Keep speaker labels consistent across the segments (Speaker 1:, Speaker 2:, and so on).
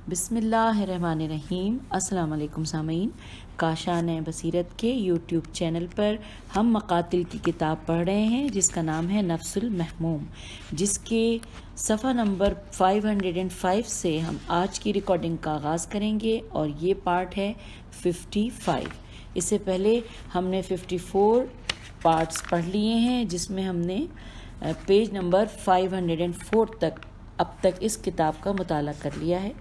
Speaker 1: بسم اللہ الرحمن الرحیم۔ السلام علیکم سامعین، کاشان بصیرت کے یوٹیوب چینل پر ہم مقاتل کی کتاب پڑھ رہے ہیں جس کا نام ہے نفس المحموم، جس کے صفحہ نمبر 505 سے ہم آج کی ریکارڈنگ کا آغاز کریں گے اور یہ پارٹ ہے 55۔ اس سے پہلے ہم نے 54 پارٹس پڑھ لیے ہیں جس میں ہم نے پیج نمبر 504 تک اب تک اس کتاب کا مطالعہ کر لیا ہے،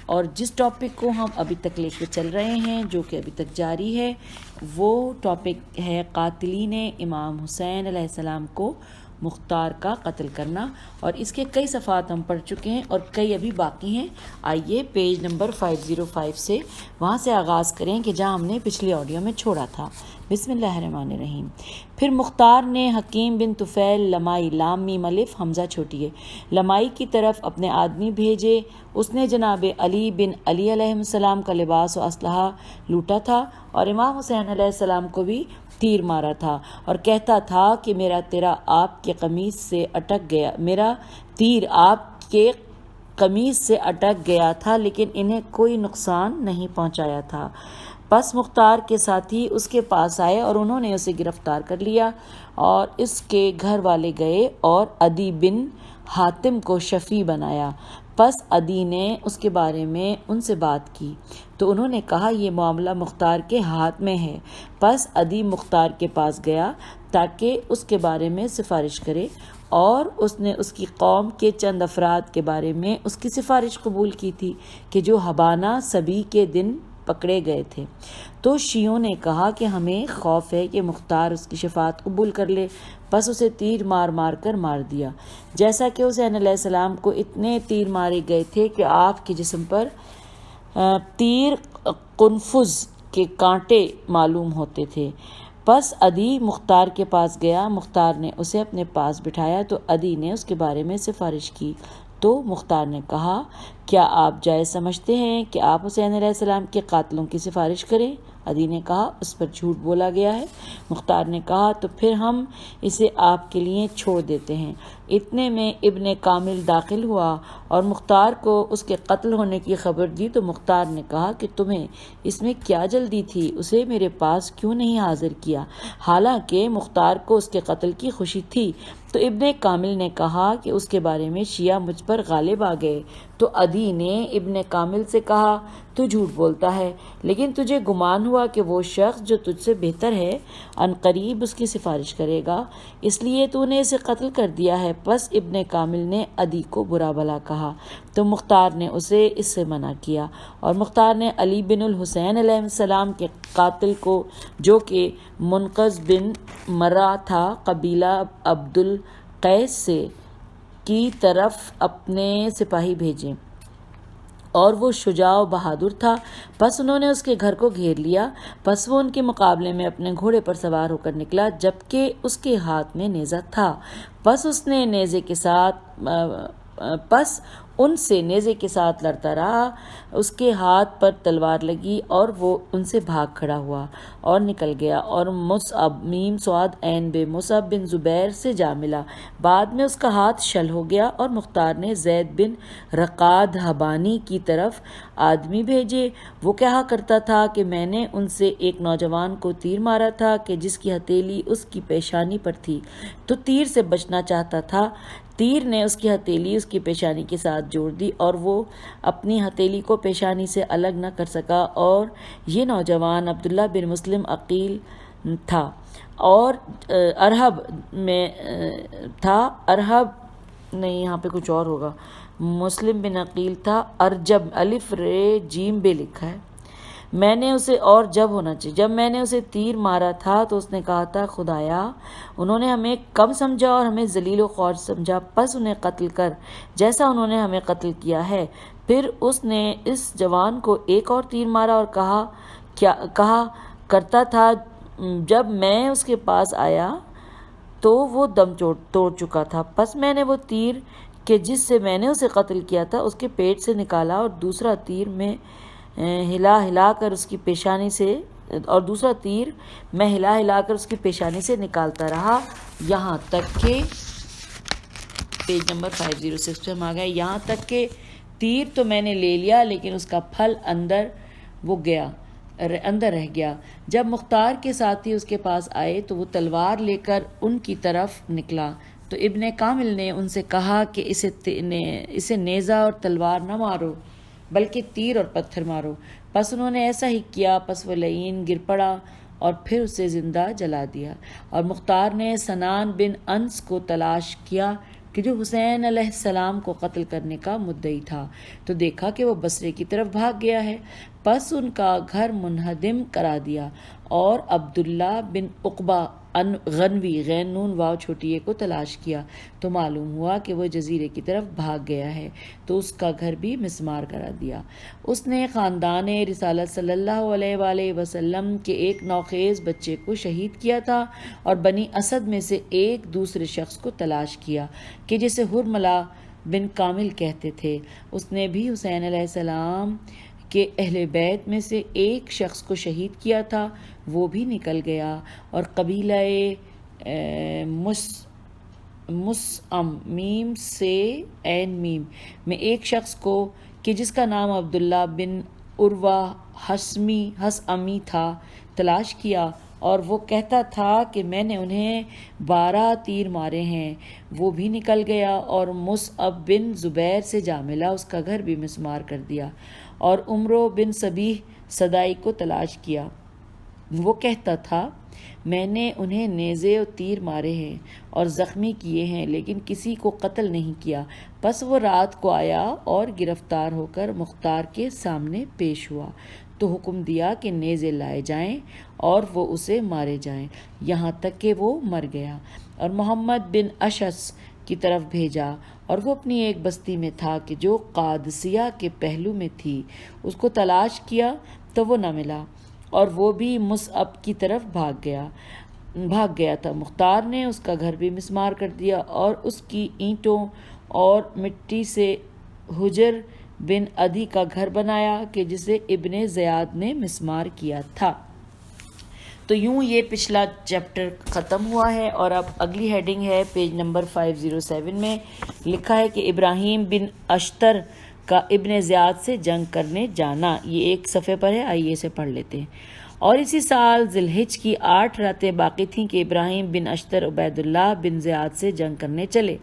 Speaker 1: اور جس ٹاپک کو ہم ابھی تک لے کے چل رہے ہیں جو کہ ابھی تک جاری ہے وہ ٹاپک ہے قاتلین امام حسین علیہ السلام کو مختار کا قتل کرنا، اور اس کے کئی صفحات ہم پڑھ چکے ہیں اور کئی ابھی باقی ہیں۔ آئیے پیج نمبر 505 سے وہاں سے آغاز کریں کہ جہاں ہم نے پچھلی آڈیو میں چھوڑا تھا۔ بسم اللہ الرحمن الرحیم۔ پھر مختار نے حکیم بن طفیل لمائی لام میم الف حمزہ چھوٹی ہے لمائی کی طرف اپنے آدمی بھیجے۔ اس نے جناب علی بن علی علیہ السلام کا لباس و اسلحہ لوٹا تھا اور امام حسین علیہ السلام کو بھی تیر مارا تھا، اور کہتا تھا کہ میرا تیر آپ کے قمیص سے اٹک گیا تھا لیکن انہیں کوئی نقصان نہیں پہنچایا تھا۔ پس مختار کے ساتھی اس کے پاس آئے اور انہوں نے اسے گرفتار کر لیا، اور اس کے گھر والے گئے اور عدی بن حاتم کو شفیع بنایا۔ پس عدی نے اس کے بارے میں ان سے بات کی تو انہوں نے کہا یہ معاملہ مختار کے ہاتھ میں ہے۔ پس عدی مختار کے پاس گیا تاکہ اس کے بارے میں سفارش کرے، اور اس نے اس کی قوم کے چند افراد کے بارے میں اس کی سفارش قبول کی تھی کہ جو حبانہ سبی کے دن پکڑے گئے تھے۔ تو شیعوں نے کہا کہ ہمیں خوف ہے کہ مختار اس کی شفاعت قبول کر لے، پس اسے تیر مار مار کر مار دیا، جیسا کہ حسین علیہ السلام کو اتنے تیر مارے گئے تھے کہ آپ کے جسم پر تیر قنفذ کے کانٹے معلوم ہوتے تھے۔ پس عدی مختار کے پاس گیا، مختار نے اسے اپنے پاس بٹھایا تو عدی نے اس کے بارے میں سفارش کی۔ تو مختار نے کہا کیا آپ جائز سمجھتے ہیں کہ آپ حسین علیہ السلام کے قاتلوں کی سفارش کریں؟ عدی نے کہا اس پر جھوٹ بولا گیا ہے۔ مختار نے کہا تو پھر ہم اسے آپ کے لیے چھوڑ دیتے ہیں۔ اتنے میں ابن کامل داخل ہوا اور مختار کو اس کے قتل ہونے کی خبر دی، تو مختار نے کہا کہ تمہیں اس میں کیا جلدی تھی، اسے میرے پاس کیوں نہیں حاضر کیا؟ حالانکہ مختار کو اس کے قتل کی خوشی تھی۔ تو ابن کامل نے کہا کہ اس کے بارے میں شیعہ مجھ پر غالب آ گئے۔ تو عدی نے ابن کامل سے کہا تو جھوٹ بولتا ہے، لیکن تجھے گمان ہوا کہ وہ شخص جو تجھ سے بہتر ہے عنقریب اس کی سفارش کرے گا، اس لیے تو نے اسے قتل کر دیا ہے۔ پس ابن کامل نے عدی کو برا بھلا کہا تو مختار نے اسے اس سے منع کیا، اور مختار نے علی بن الحسین علیہ السلام کے قاتل کو جو کہ منقذ بن مرہ تھا قبیلہ عبد القیس سے کی طرف اپنے سپاہی بھیجے، اور وہ شجاع و بہادر تھا۔ پس انہوں نے اس کے گھر کو گھیر لیا۔ پس وہ ان کے مقابلے میں اپنے گھوڑے پر سوار ہو کر نکلا جبکہ اس کے ہاتھ میں نیزہ تھا۔ پس ان سے نیزے کے ساتھ لڑتا رہا، اس کے ہاتھ پر تلوار لگی اور وہ ان سے بھاگ کھڑا ہوا اور نکل گیا، اور مصعب میم صاد عین بے مصعب بن زبیر سے جا ملا۔ بعد میں اس کا ہاتھ شل ہو گیا، اور مختار نے زید بن رقاد حبانی کی طرف آدمی بھیجے۔ وہ کہا کرتا تھا کہ میں نے ان سے ایک نوجوان کو تیر مارا تھا کہ جس کی ہتھیلی اس کی پیشانی پر تھی، تو تیر سے بچنا چاہتا تھا، تیر نے اس کی ہتھیلی اس کی پیشانی کے ساتھ جوڑ دی اور وہ اپنی ہتھیلی کو پیشانی سے الگ نہ کر سکا، اور یہ نوجوان عبداللہ بن مسلم عقیل تھا اور ارہب میں تھا، ارہب نہیں یہاں پہ کچھ اور ہوگا، مسلم بن عقیل تھا، ارجب الف رے جیم بے لکھا ہے، میں نے اسے اور جب ہونا چاہیے، جب میں نے اسے تیر مارا تھا تو اس نے کہا تھا خدایا انہوں نے ہمیں کم سمجھا اور ہمیں ذلیل و خوار سمجھا، پس انہیں قتل کر جیسا انہوں نے ہمیں قتل کیا ہے۔ پھر اس نے اس جوان کو ایک اور تیر مارا اور کہا کرتا تھا جب میں اس کے پاس آیا تو وہ دم توڑ چکا تھا، پس میں نے وہ تیر کہ جس سے میں نے اسے قتل کیا تھا اس کے پیٹ سے نکالا، اور دوسرا تیر میں ہلا کر اس کی پیشانی سے نکالتا رہا، یہاں تک کہ پیج نمبر 506 پہ ہم آ گئے، یہاں تک کہ تیر تو میں نے لے لیا لیکن اس کا پھل اندر رہ گیا۔ جب مختار کے ساتھی اس کے پاس آئے تو وہ تلوار لے کر ان کی طرف نکلا تو ابن کامل نے ان سے کہا کہ اسے نیزہ اور تلوار نہ مارو بلکہ تیر اور پتھر مارو۔ پس انہوں نے ایسا ہی کیا، پس وہ لعین گر پڑا اور پھر اسے زندہ جلا دیا۔ اور مختار نے سنان بن انس کو تلاش کیا کہ جو حسین علیہ السلام کو قتل کرنے کا مدعی تھا، تو دیکھا کہ وہ بصرے کی طرف بھاگ گیا ہے، پس ان کا گھر منہدم کرا دیا اور عبداللہ بن عقبہ غنوی غین نون واو چھوٹی اے کو تلاش کیا تو معلوم ہوا کہ وہ جزیرے کی طرف بھاگ گیا ہے، تو اس کا گھر بھی مسمار کرا دیا۔ اس نے خاندان رسالت صلی اللہ علیہ وآلہ وسلم کے ایک نوخیز بچے کو شہید کیا تھا اور بنی اسد میں سے ایک دوسرے شخص کو تلاش کیا کہ جسے حرملہ بن کامل کہتے تھے۔ اس نے بھی حسین علیہ السلام کہ اہل بیت میں سے ایک شخص کو شہید کیا تھا، وہ بھی نکل گیا۔ اور قبیلہ مسعم میم سے عین میم میں ایک شخص کو کہ جس کا نام عبداللہ بن عروہ حسعمی تھا تلاش کیا، اور وہ کہتا تھا کہ میں نے انہیں 12 تیر مارے ہیں، وہ بھی نکل گیا۔ اور مصعب بن زبیر سے جا ملا، اس کا گھر بھی مسمار کر دیا۔ اور عمرو بن سبیح صدائی کو تلاش کیا، وہ کہتا تھا میں نے انہیں نیزے اور تیر مارے ہیں اور زخمی کیے ہیں لیکن کسی کو قتل نہیں کیا۔ پس وہ رات کو آیا اور گرفتار ہو کر مختار کے سامنے پیش ہوا تو حکم دیا کہ نیزے لائے جائیں اور وہ اسے مارے جائیں یہاں تک کہ وہ مر گیا، اور محمد بن اشعث کی طرف بھیجا، اور وہ اپنی ایک بستی میں تھا کہ جو قادسیہ کے پہلو میں تھی۔ اس کو تلاش کیا تو وہ نہ ملا اور وہ بھی مصعب کی طرف بھاگ گیا تھا۔ مختار نے اس کا گھر بھی مسمار کر دیا اور اس کی اینٹوں اور مٹی سے حجر بن عدی کا گھر بنایا کہ جسے ابن زیاد نے مسمار کیا تھا۔ تو یوں یہ پچھلا چیپٹر ختم ہوا ہے، اور اب اگلی ہیڈنگ ہے پیج نمبر 507 میں لکھا ہے کہ ابراہیم بن اشتر کا ابن زیاد سے جنگ کرنے جانا۔ یہ ایک صفحے پر ہے، آئیے اسے پڑھ لیتے ہیں۔ اور اسی سال ذی الحجہ کی 8 راتیں باقی تھیں کہ ابراہیم بن اشتر عبید اللہ بن زیاد سے جنگ کرنے چلے،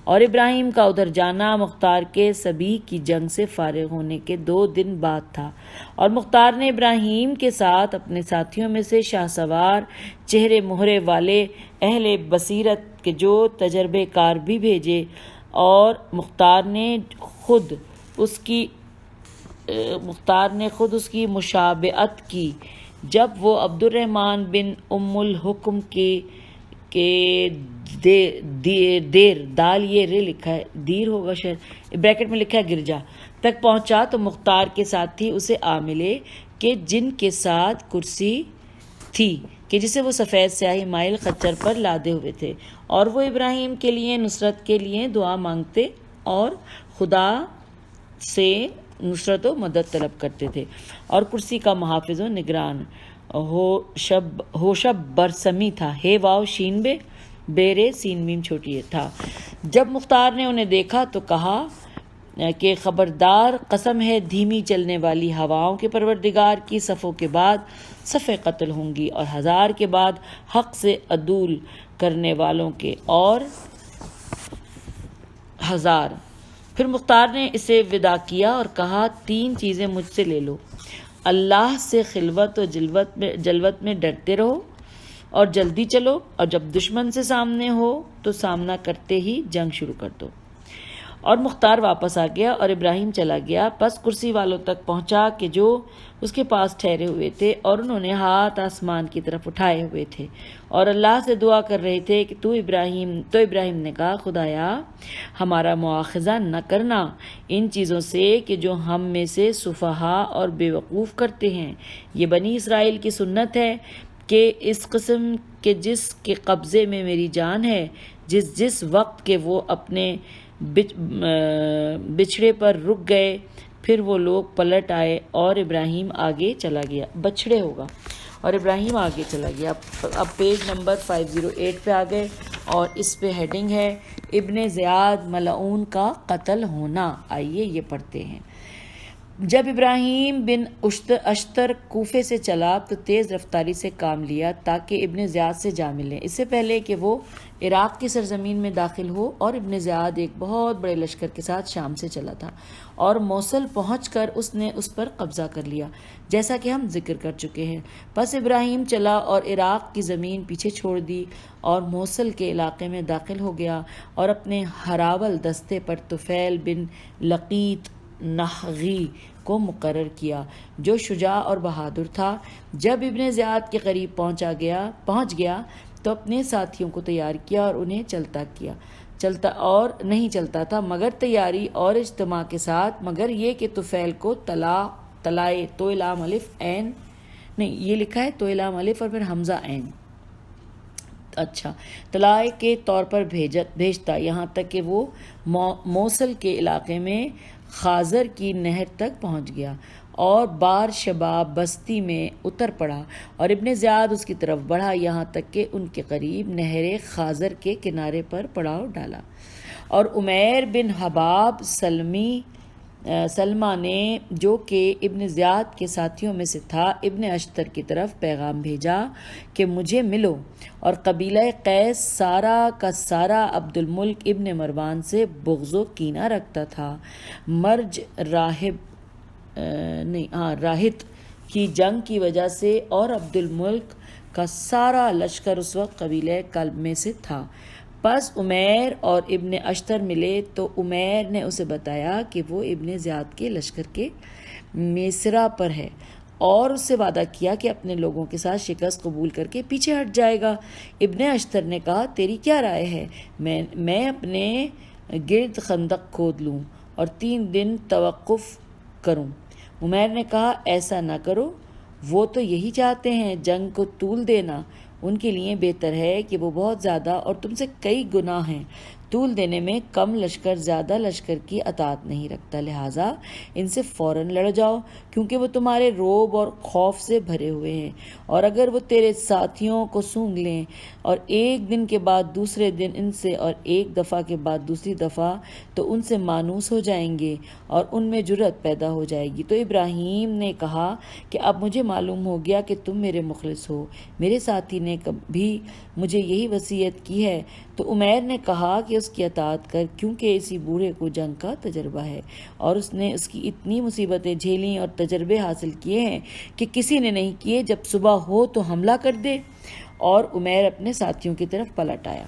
Speaker 1: اور ابراہیم کا ادھر جانا مختار کے سبی کی جنگ سے فارغ ہونے کے 2 دن بعد تھا۔ اور مختار نے ابراہیم کے ساتھ اپنے ساتھیوں میں سے شاہ سوار چہرے مہرے والے اہل بصیرت کے جو تجربے کار بھی بھیجے، اور مختار نے خود اس کی مشابہت کی جب وہ عبد الرحمن بن ام الحکم کے دیر دال یہ رے لکھا ہے دیر ہوگا شاید بریکٹ میں لکھا ہے گرجا تک پہنچا تو مختار کے ساتھی اسے آ ملے کہ جن کے ساتھ کرسی تھی کہ جسے وہ سفید سیاہی مائل خچر پر لادے ہوئے تھے، اور وہ ابراہیم کے لیے نصرت کے لیے دعا مانگتے اور خدا سے نصرت و مدد طلب کرتے تھے۔ اور کرسی کا محافظ و نگران ہوشب برسمی تھا، ہے واو شین بے بیرے سین میم چھوٹی تھا۔ جب مختار نے انہیں دیکھا تو کہا کہ خبردار، قسم ہے دھیمی چلنے والی ہواؤں کے پروردگار کی، صفوں کے بعد صفیں قتل ہوں گی اور 1000 کے بعد حق سے عدول کرنے والوں کے اور 1000۔ پھر مختار نے اسے وداع کیا اور کہا 3 چیزیں مجھ سے لے لو، اللہ سے خلوت و جلوت میں ڈرتے رہو اور جلدی چلو، اور جب دشمن سے سامنے ہو تو سامنا کرتے ہی جنگ شروع کر دو۔ اور مختار واپس آ گیا اور ابراہیم چلا گیا، پس کرسی والوں تک پہنچا کہ جو اس کے پاس ٹھہرے ہوئے تھے، اور انہوں نے ہاتھ آسمان کی طرف اٹھائے ہوئے تھے اور اللہ سے دعا کر رہے تھے کہ تو ابراہیم نے کہا خدایا ہمارا مواخذہ نہ کرنا ان چیزوں سے کہ جو ہم میں سے سفہا اور بے وقوف کرتے ہیں۔ یہ بنی اسرائیل کی سنت ہے کہ اس قسم کے جس کے قبضے میں میری جان ہے، جس وقت کہ وہ اپنے بچھڑے پر رک گئے، پھر وہ لوگ پلٹ آئے اور ابراہیم آگے چلا گیا۔ بچھڑے ہوگا اور ابراہیم آگے چلا گیا۔ اب پیج نمبر 508 پہ آ گئے، اور اس پہ ہیڈنگ ہے ابن زیاد ملعون کا قتل ہونا۔ آئیے یہ پڑھتے ہیں۔ جب ابراہیم بن اشتر کوفے سے چلا تو تیز رفتاری سے کام لیا تاکہ ابن زیاد سے جا ملے، اس سے پہلے کہ وہ عراق کی سرزمین میں داخل ہو، اور ابن زیاد ایک بہت بڑے لشکر کے ساتھ شام سے چلا تھا اور موصل پہنچ کر اس نے اس پر قبضہ کر لیا، جیسا کہ ہم ذکر کر چکے ہیں۔ پس ابراہیم چلا اور عراق کی زمین پیچھے چھوڑ دی اور موصل کے علاقے میں داخل ہو گیا اور اپنے ہراول دستے پر طفیل بن لقیط نحغی کو مقرر کیا، جو شجاع اور بہادر تھا۔ جب ابن زیاد کے قریب پہنچ گیا تو اپنے ساتھیوں کو تیار کیا اور انہیں نہیں چلتا تھا مگر تیاری اور اجتماع کے ساتھ، مگر یہ کہ طفیل کو طلائے تو لام الف عین نہیں، یہ لکھا ہے تو لام الف اور پھر حمزہ عین، اچھا، طلائے کے طور پر بھیجتا، یہاں تک کہ وہ موصل کے علاقے میں خازر کی نہر تک پہنچ گیا اور بار شباب بستی میں اتر پڑا، اور ابن زیاد اس کی طرف بڑھا یہاں تک کہ ان کے قریب نہر خازر کے کنارے پر پڑاؤ ڈالا، اور عمیر بن حباب سلمہ نے، جو کہ ابن زیاد کے ساتھیوں میں سے تھا، ابن اشتر کی طرف پیغام بھیجا کہ مجھے ملو، اور قبیلہ قیس سارا کا سارا عبد الملک ابن مروان سے بغض و کینہ رکھتا تھا۔ مرج راہت کی جنگ کی وجہ سے اور عبد الملک کا سارا لشکر اس وقت قبیلہ کلب میں سے تھا۔ پس عمیر اور ابن اشتر ملے تو عمیر نے اسے بتایا کہ وہ ابن زیاد کے لشکر کے میسرا پر ہے اور اس سے وعدہ کیا کہ اپنے لوگوں کے ساتھ شکست قبول کر کے پیچھے ہٹ جائے گا۔ ابن اشتر نے کہا تیری کیا رائے ہے؟ میں اپنے گرد خندق کھود لوں اور 3 دن توقف کروں۔ عمیر نے کہا ایسا نہ کرو، وہ تو یہی چاہتے ہیں جنگ کو طول دینا، ان کے لیے بہتر ہے کہ وہ بہت زیادہ اور تم سے کئی گنا ہیں، طول دینے میں کم لشکر زیادہ لشکر کی اطاعت نہیں رکھتا، لہٰذا ان سے فوراً لڑ جاؤ، کیونکہ وہ تمہارے روب اور خوف سے بھرے ہوئے ہیں، اور اگر وہ تیرے ساتھیوں کو سونگ لیں اور ایک دن کے بعد دوسرے دن ان سے اور ایک دفعہ کے بعد دوسری دفعہ، تو ان سے مانوس ہو جائیں گے اور ان میں جرأت پیدا ہو جائے گی۔ تو ابراہیم نے کہا کہ اب مجھے معلوم ہو گیا کہ تم میرے مخلص ہو، میرے ساتھی نے بھی مجھے یہی وصیت کی ہے۔ تو عمیر نے کہا کہ اس کی اطاعت کر، کیونکہ اسی بوڑھے کو جنگ کا تجربہ ہے اور اس نے اس کی اتنی مصیبتیں جھیلیں اور تجربے حاصل کیے ہیں کہ کسی نے نہیں کیے، جب صبح ہو تو حملہ کر دے۔ اور عمیر اپنے ساتھیوں کی طرف پلٹ آیا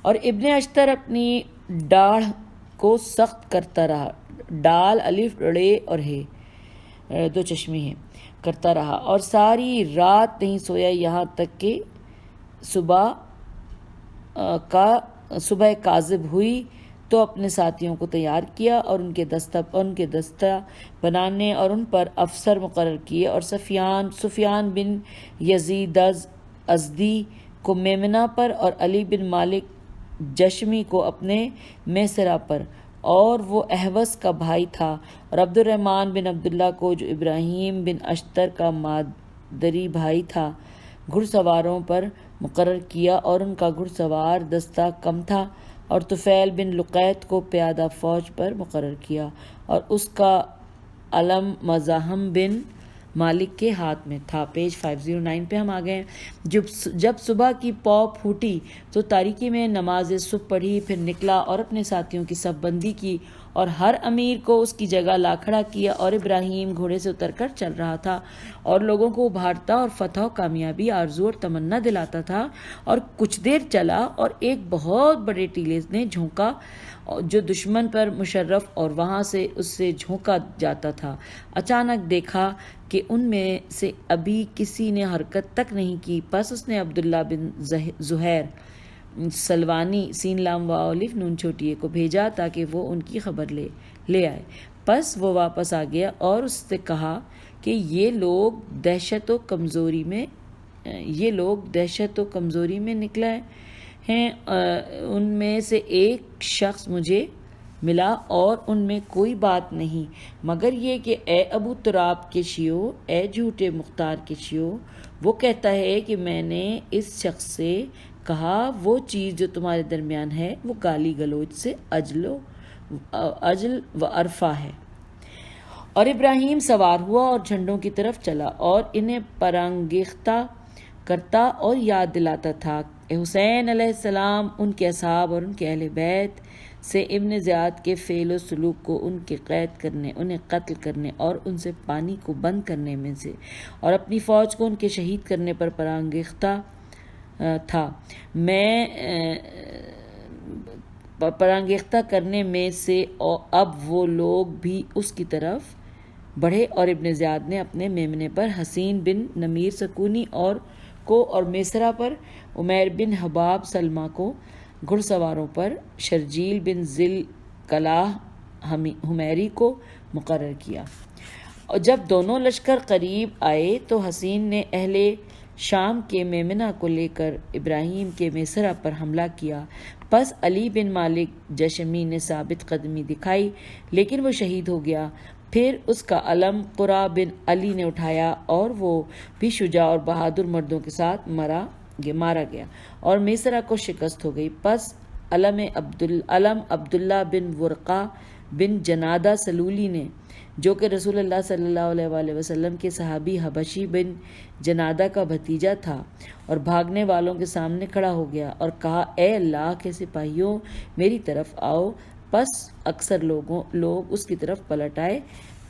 Speaker 1: اور ابن اشتر اپنی ڈاڑھ کو سخت کرتا رہا، ڈال الف ڑے اور ہے 2 چشمے ہیں، کرتا رہا اور ساری رات نہیں سویا، یہاں تک کہ صبح کاذب ہوئی تو اپنے ساتھیوں کو تیار کیا اور ان کے دستہ بنانے اور ان پر افسر مقرر کیے، اور سفیان بن یزید ازدی کو میمنہ پر اور علی بن مالک جشمی کو اپنے میسرا پر، اور وہ احوص کا بھائی تھا، اور عبد الرحمن بن عبداللہ کو، جو ابراہیم بن اشتر کا مادری بھائی تھا، گھڑ سواروں پر مقرر کیا، اور ان کا گھڑ سوار دستہ کم تھا، اور طفیل بن لقیط کو پیادہ فوج پر مقرر کیا، اور اس کا علم مزاحم بن مالک کے ہاتھ میں تھا۔ پیج 509 پہ ہم آ گئے۔ جب صبح کی پو پھوٹی تو تاریکی میں نماز صبح پڑھی، پھر نکلا اور اپنے ساتھیوں کی صف بندی کی اور ہر امیر کو اس کی جگہ لا کھڑا کیا، اور ابراہیم گھوڑے سے اتر کر چل رہا تھا اور لوگوں کو ابھارتا اور فتح و کامیابی آرزو اور تمنا دلاتا تھا، اور کچھ دیر چلا اور ایک بہت بڑے ٹیلے نے جھونکا جو دشمن پر مشرف اور وہاں سے اس سے جھونکا جاتا تھا۔ اچانک دیکھا کہ ان میں سے ابھی کسی نے حرکت تک نہیں کی، پس اس نے عبداللہ بن زہیر سلوانی سین لام واو الف نون چھوٹی کو بھیجا تاکہ وہ ان کی خبر لے آئے۔ پس وہ واپس آ گیا اور اس سے کہا کہ یہ لوگ دہشت و کمزوری میں نکلے ہیں، ان میں سے ایک شخص مجھے ملا اور ان میں کوئی بات نہیں مگر یہ کہ اے ابو تراب کے شیعو، اے جھوٹے مختار کے شیعو، وہ کہتا ہے کہ میں نے اس شخص سے کہا وہ چیز جو تمہارے درمیان ہے وہ گالی گلوچ سے اجل و عرفہ ہے۔ اور ابراہیم سوار ہوا اور جھنڈوں کی طرف چلا اور انہیں پرانگیختہ کرتا اور یاد دلاتا تھا کہ حسین علیہ السلام ان کے اصحاب اور ان کے اہل بیت سے ابن زیاد کے فعل و سلوک کو ان کے قید کرنے، انہیں قتل کرنے اور ان سے پانی کو بند کرنے میں سے اور اپنی فوج کو ان کے شہید کرنے پر پرانگیختہ تھا۔ میں پرانگیختہ کرنے میں سے اب وہ لوگ بھی اس کی طرف بڑھے اور ابن زیاد نے اپنے میمنے پر حسین بن نمیر سکونی اور میسرہ پر عمیر بن حباب سلمہ کو، گھڑ سواروں پر شرجیل بن ذل کلاہ حمیری کو مقرر کیا۔ اور جب دونوں لشکر قریب آئے تو حسین نے اہل شام کے میمنہ کو لے کر ابراہیم کے میسرہ پر حملہ کیا۔ پس علی بن مالک جشمی نے ثابت قدمی دکھائی لیکن وہ شہید ہو گیا۔ پھر اس کا علم قرہ بن علی نے اٹھایا اور وہ بھی شجاع اور بہادر مردوں کے ساتھ مارا گیا اور میسرہ کو شکست ہو گئی۔ پس علم عبداللہ بن ورقہ بن جنادہ سلولی نے، جو کہ رسول اللہ صلی اللہ علیہ وآلہ وسلم کے صحابی حبشی بن جنادہ کا بھتیجا تھا، اور بھاگنے والوں کے سامنے کھڑا ہو گیا اور کہا، اے اللہ کے سپاہیوں، میری طرف آؤ۔ پس اکثر لوگ اس کی طرف پلٹ آئے۔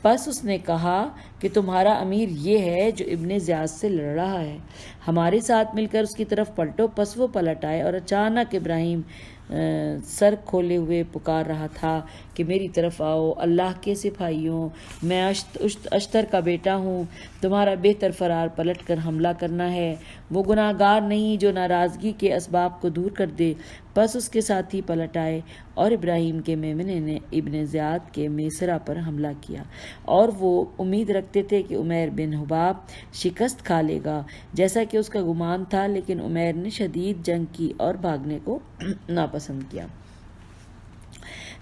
Speaker 1: پس اس نے کہا کہ تمہارا امیر یہ ہے جو ابن زیاد سے لڑ رہا ہے، ہمارے ساتھ مل کر اس کی طرف پلٹو۔ پس وہ پلٹ آئے اور اچانک ابراہیم سر کھولے ہوئے پکار رہا تھا کہ میری طرف آؤ، اللہ کے سپاہیوں، میں اشتر کا بیٹا ہوں، تمہارا بہتر فرار پلٹ کر حملہ کرنا ہے۔ وہ گناہ گار نہیں جو ناراضگی کے اسباب کو دور کر دے۔ پس اس کے ساتھی پلٹ آئے اور ابراہیم کے میمنے نے ابن زیاد کے میسرہ پر حملہ کیا، اور وہ امید رکھتے تھے کہ عمیر بن حباب شکست کھا لے گا جیسا کہ اس کا گمان تھا، لیکن عمیر نے شدید جنگ کی اور بھاگنے کو ناپسند کیا۔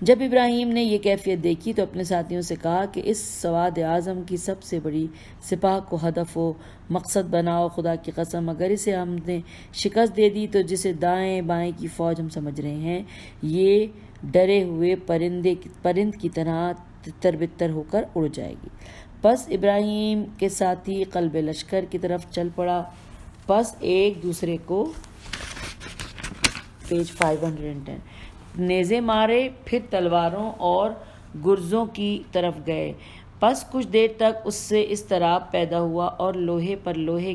Speaker 1: جب ابراہیم نے یہ کیفیت دیکھی تو اپنے ساتھیوں سے کہا کہ اس سواد اعظم کی سب سے بڑی سپاہ کو ہدف و مقصد بناؤ۔ خدا کی قسم اگر اسے ہم نے شکست دے دی تو جسے دائیں بائیں کی فوج ہم سمجھ رہے ہیں، یہ ڈرے ہوئے پرند کی طرح تتر بتر ہو کر اڑ جائے گی۔ پس ابراہیم کے ساتھی قلب لشکر کی طرف چل پڑا۔ پس ایک دوسرے کو پیج 510 نیزے مارے، پھر تلواروں اور گرزوں کی طرف گئے۔ پس کچھ دیر تک اس سے اضطراب پیدا ہوا اور لوہے پر لوہے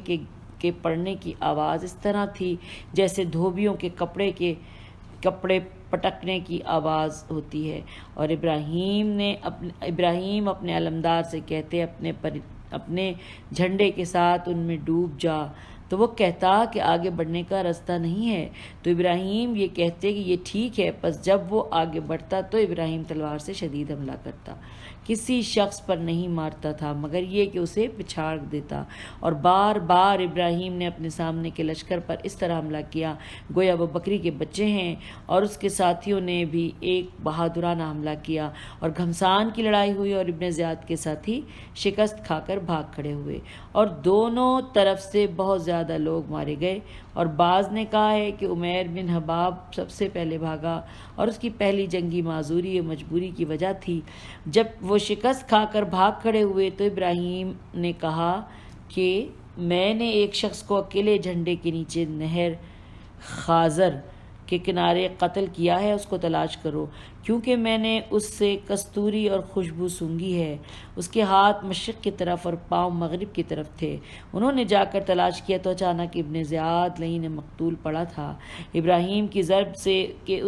Speaker 1: کے پڑنے کی آواز اس طرح تھی جیسے دھوبیوں کے کپڑے پٹکنے کی آواز ہوتی ہے، اور ابراہیم اپنے علمدار سے کہتے، اپنے جھنڈے کے ساتھ ان میں ڈوب جا، تو وہ کہتا کہ آگے بڑھنے کا راستہ نہیں ہے، تو ابراہیم یہ کہتے کہ یہ ٹھیک ہے۔ پس جب وہ آگے بڑھتا تو ابراہیم تلوار سے شدید حملہ کرتا، کسی شخص پر نہیں مارتا تھا مگر یہ کہ اسے پچھاڑ دیتا، اور بار بار ابراہیم نے اپنے سامنے کے لشکر پر اس طرح حملہ کیا گویا وہ بکری کے بچے ہیں، اور اس کے ساتھیوں نے بھی ایک بہادرانہ حملہ کیا، اور گھمسان کی لڑائی ہوئی، اور ابن زیاد کے ساتھی شکست کھا کر بھاگ کھڑے ہوئے، اور دونوں طرف سے بہت زیادہ لوگ مارے گئے۔ اور بعض نے کہا ہے کہ عمیر بن حباب سب سے پہلے بھاگا، اور اس کی پہلی جنگی معذوری و مجبوری کی وجہ تھی۔ جب وہ شکست کھا کر بھاگ کھڑے ہوئے تو ابراہیم نے کہا کہ میں نے ایک شخص کو اکیلے جھنڈے کے نیچے نہر خازر کے کنارے قتل کیا ہے، اس کو تلاش کرو، کیونکہ میں نے اس سے کستوری اور خوشبو سونگھی ہے۔ اس کے ہاتھ مشرق کی طرف اور پاؤں مغرب کی طرف تھے۔ انہوں نے جا کر تلاش کیا تو اچانک ابن زیاد لعین مقتول پڑا تھا ابراہیم کی ضرب سے کہ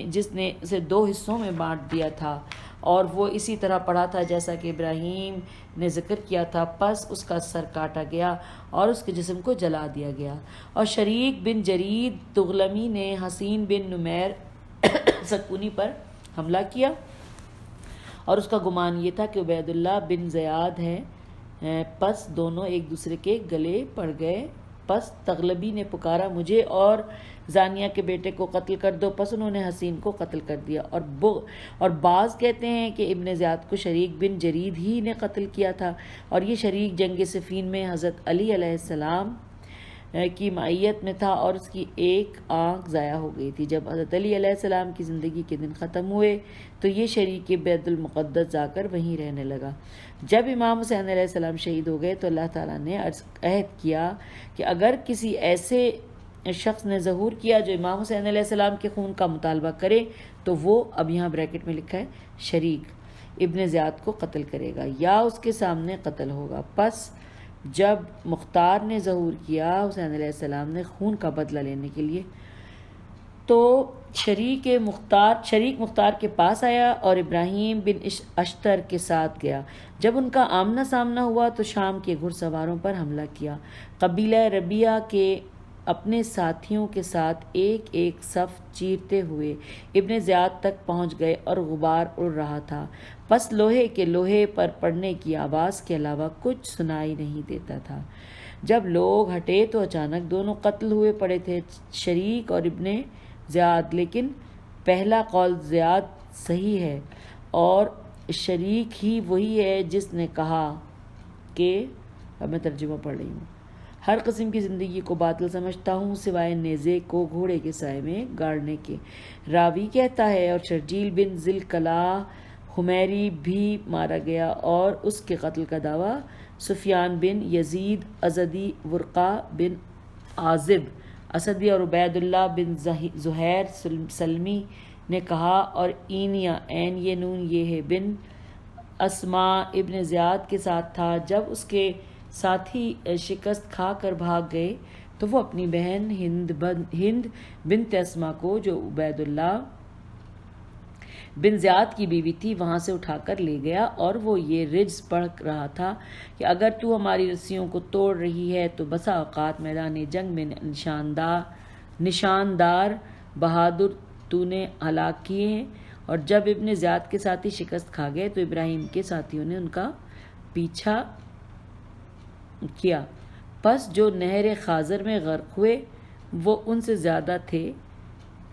Speaker 1: جس نے اسے 2 حصوں میں بانٹ دیا تھا، اور وہ اسی طرح پڑا تھا جیسا کہ ابراہیم نے ذکر کیا تھا۔ پس اس کا سر کاٹا گیا اور اس کے جسم کو جلا دیا گیا۔ اور شریک بن جرید تغلمی نے حسین بن نمیر سکونی پر حملہ کیا، اور اس کا گمان یہ تھا کہ عبید اللہ بن زیاد ہے۔ پس دونوں ایک دوسرے کے گلے پڑ گئے۔ پس تغلبی نے پکارا، مجھے اور زانیہ کے بیٹے کو قتل کر دو۔ پس انہوں نے حسین کو قتل کر دیا، اور بعض کہتے ہیں کہ ابن زیاد کو شریک بن جرید ہی نے قتل کیا تھا، اور یہ شریک جنگ صفین میں حضرت علی علیہ السلام کی معیت میں تھا اور اس کی ایک آنکھ ضائع ہو گئی تھی۔ جب حضرت علی علیہ السلام کی زندگی کے دن ختم ہوئے تو یہ شریک بیت المقدس جا کر وہیں رہنے لگا۔ جب امام حسین علیہ السلام شہید ہو گئے تو اللہ تعالیٰ نے عہد کیا کہ اگر کسی ایسے شخص نے ظہور کیا جو امام حسین علیہ السلام کے خون کا مطالبہ کرے تو وہ، اب یہاں بریکٹ میں لکھا ہے، شریک ابن زیاد کو قتل کرے گا یا اس کے سامنے قتل ہوگا۔ پس جب مختار نے ظہور کیا حسین علیہ السلام نے خون کا بدلہ لینے کے لیے تو شریک مختار کے پاس آیا اور ابراہیم بن اشتر کے ساتھ گیا۔ جب ان کا آمنا سامنا ہوا تو شام کے گھڑ سواروں پر حملہ کیا۔ قبیلہ ربیہ کے اپنے ساتھیوں کے ساتھ ایک ایک صف چیرتے ہوئے ابن زیاد تک پہنچ گئے اور غبار اڑ رہا تھا، پس لوہے کے لوہے پر پڑنے کی آواز کے علاوہ کچھ سنائی نہیں دیتا تھا۔ جب لوگ ہٹے تو اچانک دونوں قتل ہوئے پڑے تھے، شریک اور ابن زیاد، لیکن پہلا قول زیاد صحیح ہے اور شریک ہی وہی ہے جس نے کہا کہ، اب میں ترجمہ پڑھ رہی ہوں، ہر قسم کی زندگی کو باطل سمجھتا ہوں سوائے نیزے کو گھوڑے کے سائے میں گاڑنے کے۔ راوی کہتا ہے اور شرجیل بن ذیلکلا حمیری بھی مارا گیا اور اس کے قتل کا دعویٰ سفیان بن یزید ازدی، ورقہ بن عازب اسدی اور عبید اللہ بن زہیر سلمی نے کہا، اور اینیا عین یہ نون یہ ہے بن اسما ابن زیاد کے ساتھ تھا۔ جب اس کے ساتھی شکست کھا کر بھاگ گئے تو وہ اپنی بہن ہند بنت اسما کو، جو عبید اللہ بن زیاد کی بیوی تھی، وہاں سے اٹھا کر لے گیا، اور وہ یہ رجز پڑھ رہا تھا کہ اگر تو ہماری رسیوں کو توڑ رہی ہے تو بسا اوقات میدان جنگ میں نشاندار بہادر تو نے ہلاک کیے ہیں۔ اور جب ابن زیاد کے ساتھی شکست کھا گئے تو ابراہیم کے ساتھیوں نے ان کا پیچھا کیا، پس جو نہر خاضر میں غرق ہوئے وہ ان سے زیادہ تھے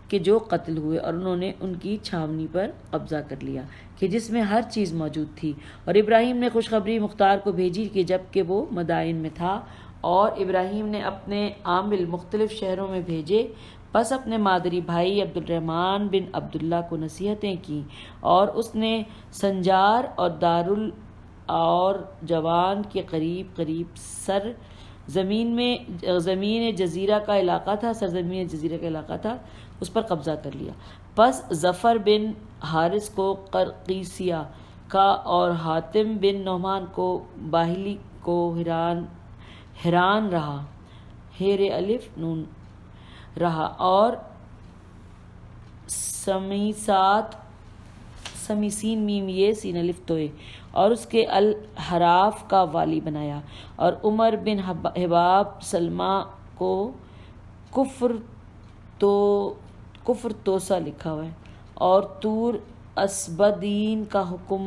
Speaker 1: کہ جو قتل ہوئے، اور انہوں نے ان کی چھاونی پر قبضہ کر لیا کہ جس میں ہر چیز موجود تھی۔ اور ابراہیم نے خوشخبری مختار کو بھیجی کہ جب کہ وہ مدائن میں تھا، اور ابراہیم نے اپنے عامل مختلف شہروں میں بھیجے، پس اپنے مادری بھائی عبد الرحمن بن عبداللہ کو نصیحتیں کی، اور اس نے سنجار اور اور جوان کے قریب زمین جزیرہ کا علاقہ تھا، اس پر قبضہ کر لیا۔ پس ظفر بن حارث کو قرقیسیہ کا اور حاتم بن نعمان کو باہلی کو حیران رہا، ہیر الف نون رہا، اور سمیسین میم یہ سین الف توئے، اور اس کے الحراف کا والی بنایا، اور عمر بن حباب سلمہ کو کفر توسا لکھا ہوا ہے، اور طور اسبدین کا حکم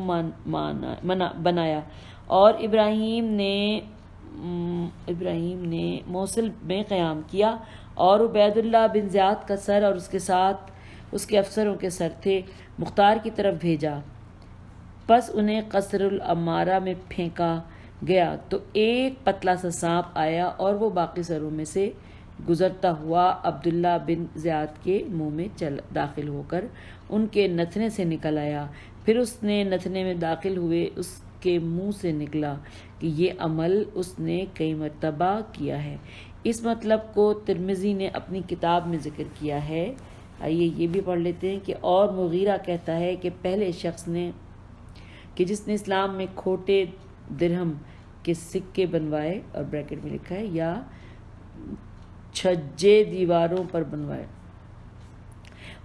Speaker 1: بنایا، اور ابراہیم نے موصل میں قیام کیا، اور عبید اللہ بن زیاد کا سر اور اس کے ساتھ اس کے افسروں کے سر تھے مختار کی طرف بھیجا، پس انہیں قصر العمارہ میں پھینکا گیا تو ایک پتلا سا سانپ آیا اور وہ باقی سروں میں سے گزرتا ہوا عبداللہ بن زیاد کے منہ میں داخل ہو کر ان کے نتنے سے نکل آیا، پھر اس نے نتنے میں داخل ہوئے اس کے منہ سے نکلا کہ یہ عمل اس نے کئی مرتبہ کیا ہے۔ اس مطلب کو ترمذی نے اپنی کتاب میں ذکر کیا ہے۔ آئیے یہ بھی پڑھ لیتے ہیں کہ اور مغیرہ کہتا ہے کہ پہلے شخص نے کہ جس نے اسلام میں کھوٹے درہم کے سکے بنوائے، اور بریکٹ میں لکھا ہے، یا چھجے دیواروں پر بنوائے،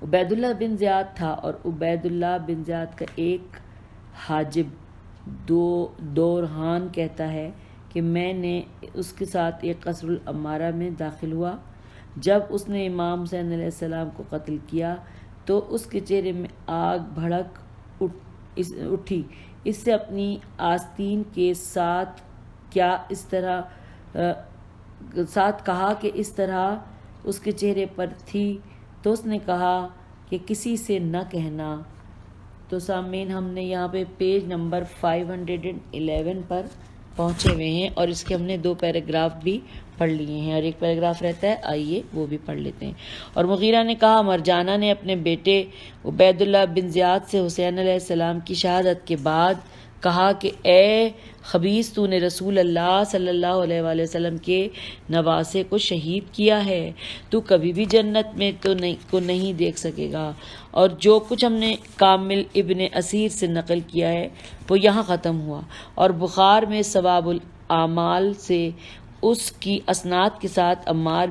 Speaker 1: عبید اللہ بن زیاد تھا، اور عبید اللہ بن زیاد کا ایک حاجب دورحان کہتا ہے کہ میں نے اس کے ساتھ ایک قصر العمارہ میں داخل ہوا، جب اس نے امام حسین علیہ السلام کو قتل کیا تو اس کے چہرے میں آگ بھڑک اٹھی، اس سے اپنی آستین کے ساتھ کہا کہ اس طرح اس کے چہرے پر تھی، تو اس نے کہا کہ کسی سے نہ کہنا۔ تو سامعین، ہم نے یہاں پہ پیج نمبر 511 پر پہنچے ہوئے ہیں اور اس کے ہم نے 2 پیراگراف بھی پڑھ لیے ہیں اور ایک پیراگراف رہتا ہے، آئیے وہ بھی پڑھ لیتے ہیں۔ اور مغیرہ نے کہا، مرجانہ نے اپنے بیٹے عبید اللہ بن زیاد سے حسین علیہ السلام کی شہادت کے بعد کہا کہ اے خبیث، تو نے رسول اللہ صلی اللہ علیہ وآلہ وسلم کے نواسے کو شہید کیا ہے، تو کبھی بھی جنت میں کو نہیں دیکھ سکے گا۔ اور جو کچھ ہم نے کامل ابن اسیر سے نقل کیا ہے وہ یہاں ختم ہوا، اور بخار میں ثواب الاعمال سے اس کی اسناد کے ساتھ عمار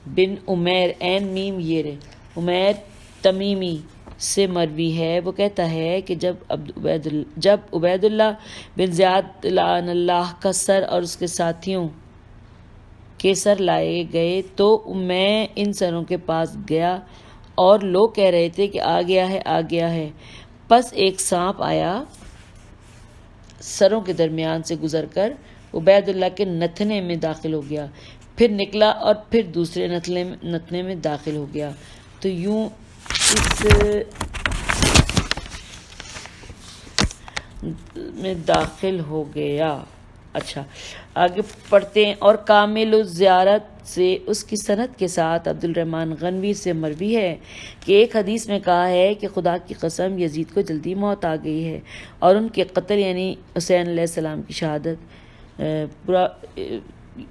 Speaker 1: بن عمیر عین میم یہ رہے عمیر تمیمی سے مروی ہے، وہ کہتا ہے کہ جب عبید اللہ بن زیاد لعن اللہ کا سر اور اس کے ساتھیوں کے سر لائے گئے تو میں ان سروں کے پاس گیا اور لوگ کہہ رہے تھے کہ آ گیا ہے، آ گیا ہے۔ پس ایک سانپ آیا، سروں کے درمیان سے گزر کر عبید اللہ کے نتنے میں داخل ہو گیا، پھر نکلا اور پھر دوسرے نتنے میں داخل ہو گیا، تو یوں اس میں داخل ہو گیا۔ اچھا آگے پڑھتے ہیں۔ اور کامل الزیارت سے اس کی سند کے ساتھ عبد الرحمن غنوی سے مروی ہے کہ ایک حدیث میں کہا ہے کہ خدا کی قسم یزید کو جلدی موت آ گئی ہے، اور ان کے قتل یعنی حسین علیہ السلام کی شہادت پورا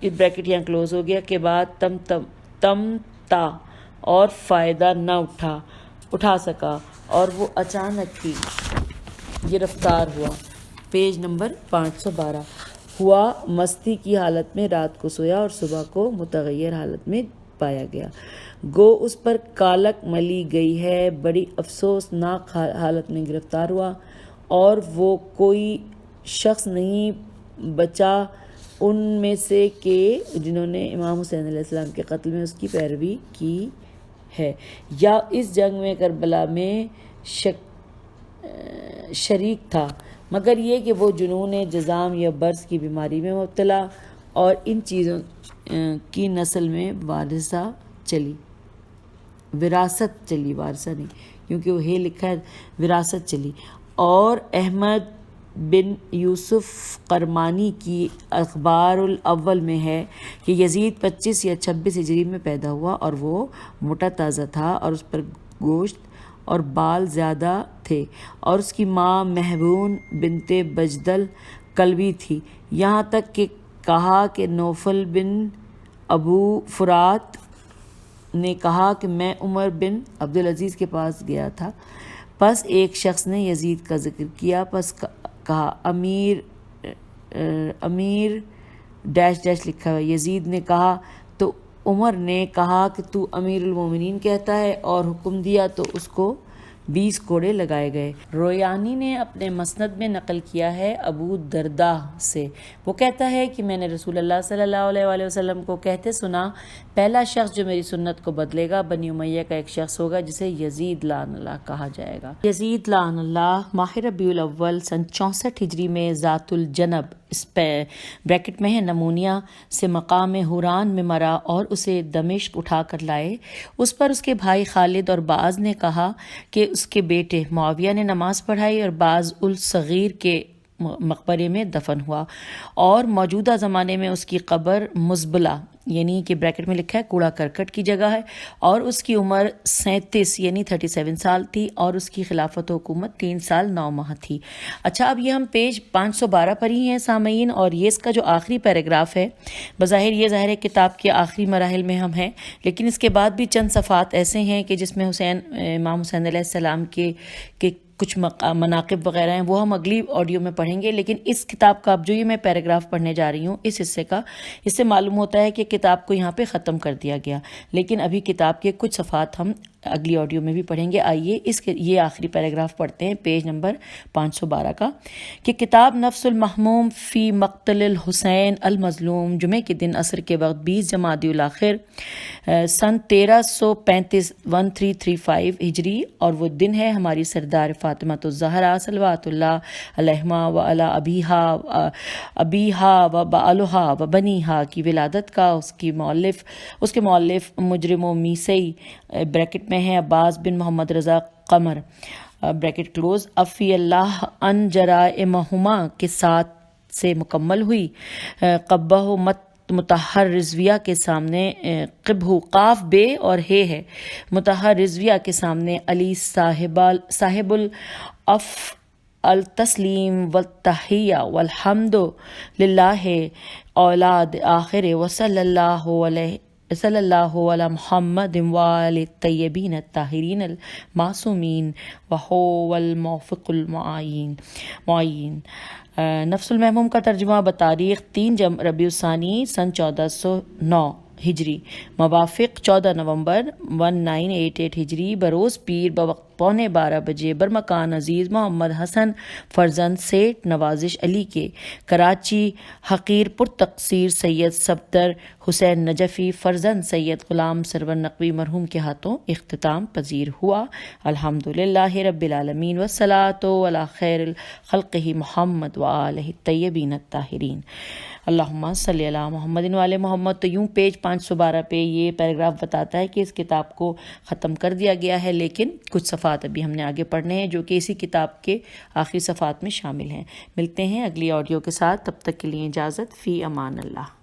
Speaker 1: بریکٹ یہاں کلوز ہو گیا کے بعد تم تا اور فائدہ نہ اٹھا سکا اور وہ اچانک ہی گرفتار ہوا۔ پیج نمبر 512 ہوا، مستی کی حالت میں رات کو سویا اور صبح کو متغیر حالت میں پایا گیا، گو اس پر کالک ملی گئی ہے، بڑی افسوسناک حالت میں گرفتار ہوا، اور وہ کوئی شخص نہیں بچا ان میں سے کہ جنہوں نے امام حسین علیہ السلام کے قتل میں اس کی پیروی کی ہے یا اس جنگ میں کربلا میں شریک تھا، مگر یہ کہ وہ جنون جذام یا برص کی بیماری میں مبتلا اور ان چیزوں کی نسل میں وراثت چلی، وارثہ نہیں کیونکہ وہ لکھا ہے وراثت چلی۔ اور احمد بن یوسف قرمانی کی اخبار الاول میں ہے کہ یزید 25 یا 26 ہجری میں پیدا ہوا اور وہ موٹا تازہ تھا اور اس پر گوشت اور بال زیادہ تھے، اور اس کی ماں مہبون بنت بجدل کلبی تھی، یہاں تک کہ کہا کہ نوفل بن ابو فرات نے کہا کہ میں عمر بن عبدالعزیز کے پاس گیا تھا، پس ایک شخص نے یزید کا ذکر کیا، پس کہا امیر ڈیش ڈیش لکھا ہوا، یزید نے کہا تو عمر نے کہا کہ تو امیر المومنین کہتا ہے، اور حکم دیا تو اس کو 20 کوڑے لگائے گئے۔ رویانی نے اپنے مسند میں نقل کیا ہے ابو درداء سے، وہ کہتا ہے کہ میں نے رسول اللہ صلی اللہ علیہ وآلہ وسلم کو کہتے سنا، پہلا شخص جو میری سنت کو بدلے گا بنی امیہ کا ایک شخص ہوگا جسے یزید لعن اللہ کہا جائے گا۔ یزید لعن اللہ ماہ ربیع الاول سن 64 ہجری میں ذات الجنب بریکٹ میں ہے نمونیا سے مقام حوران میں مرا اور اسے دمشق اٹھا کر لائے۔ اس پر اس کے بھائی خالد اور بعض نے کہا کہ اس کے بیٹے معاویہ نے نماز پڑھائی اور بعض الصغیر کے مقبرے میں دفن ہوا، اور موجودہ زمانے میں اس کی قبر مزبلہ یعنی کہ بریکٹ میں لکھا ہے کوڑا کرکٹ کی جگہ ہے، اور اس کی عمر 37 یعنی 37 سال تھی، اور اس کی خلافت و حکومت 3 سال 9 ماہ تھی۔ اچھا اب یہ ہم پیج 512 پر ہی ہیں سامعین، اور یہ اس کا جو آخری پیراگراف ہے، بظاہر یہ ظاہر ہے کتاب کے آخری مراحل میں ہم ہیں، لیکن اس کے بعد بھی چند صفحات ایسے ہیں کہ جس میں امام حسین علیہ السلام کے کچھ مناقب وغیرہ ہیں، وہ ہم اگلی آڈیو میں پڑھیں گے، لیکن اس کتاب کا اب جو یہ میں پیراگراف پڑھنے جا رہی ہوں اس حصے کا، اس سے معلوم ہوتا ہے کہ کتاب کو یہاں پہ ختم کر دیا گیا، لیکن ابھی کتاب کے کچھ صفحات ہم اگلی آڈیو میں بھی پڑھیں گے۔ آئیے یہ آخری پیراگراف پڑھتے ہیں پیج نمبر 512 کا، کہ کتاب نفس المحموم فی مقتل الحسین المظلوم، جمعے کے دن عصر کے وقت 20 جمادی الاخر سن 1335 1335 ہجری، اور وہ دن ہے ہماری سردار فاطمہ الزہرا صلوات اللہ علیہما و علی ابیہا و بعلہا و بنیہا کی ولادت کا۔ اس کے مؤلف مجرم و میسی بریکٹ میں ہے عباس بن محمد رضا قمر، بریکٹ کلوز، افی اللہ ان جرائمہما کے ساتھ سے مکمل ہوئی۔ قبہ مطہر رضویہ کے سامنے قبہ قاف بے اور ہے مطہر رضویہ کے سامنے علی صاحب العف التسلیم والتحیہ والحمد للہ اولاد آخر وصلی اللہ علی محمد وآل الطیبین الطاہرین المعصومین وہو الموفق المعین۔ نفس المحموم کا ترجمہ بتاریخ 3 ربیع الثانی سن 1409 ہجری، موافق 14 نومبر 1988 ہجری، بروز پیر بوقت 11:15 بجے، برمکان عزیز محمد حسن فرزند سیٹھ نوازش علی کے، کراچی حقیر پر تقصیر سید صفدر حسین نجفی فرزند سید غلام سرور نقوی مرحوم کے ہاتھوں اختتام پذیر ہوا۔ الحمدللہ رب العالمین والصلاۃ علی خیر خلقہ محمد وآلہ الطیبین الطاہرین۔ اللہم صلی علی محمد وعلی محمد۔ تو یوں پیج 512 پہ یہ پیراگراف بتاتا ہے کہ اس کتاب کو ختم کر دیا گیا ہے، لیکن کچھ صفحات ابھی ہم نے آگے پڑھنے ہیں جو کہ اسی کتاب کے آخری صفحات میں شامل ہیں۔ ملتے ہیں اگلی آڈیو کے ساتھ، تب تک کے لیے اجازت، فی امان اللہ۔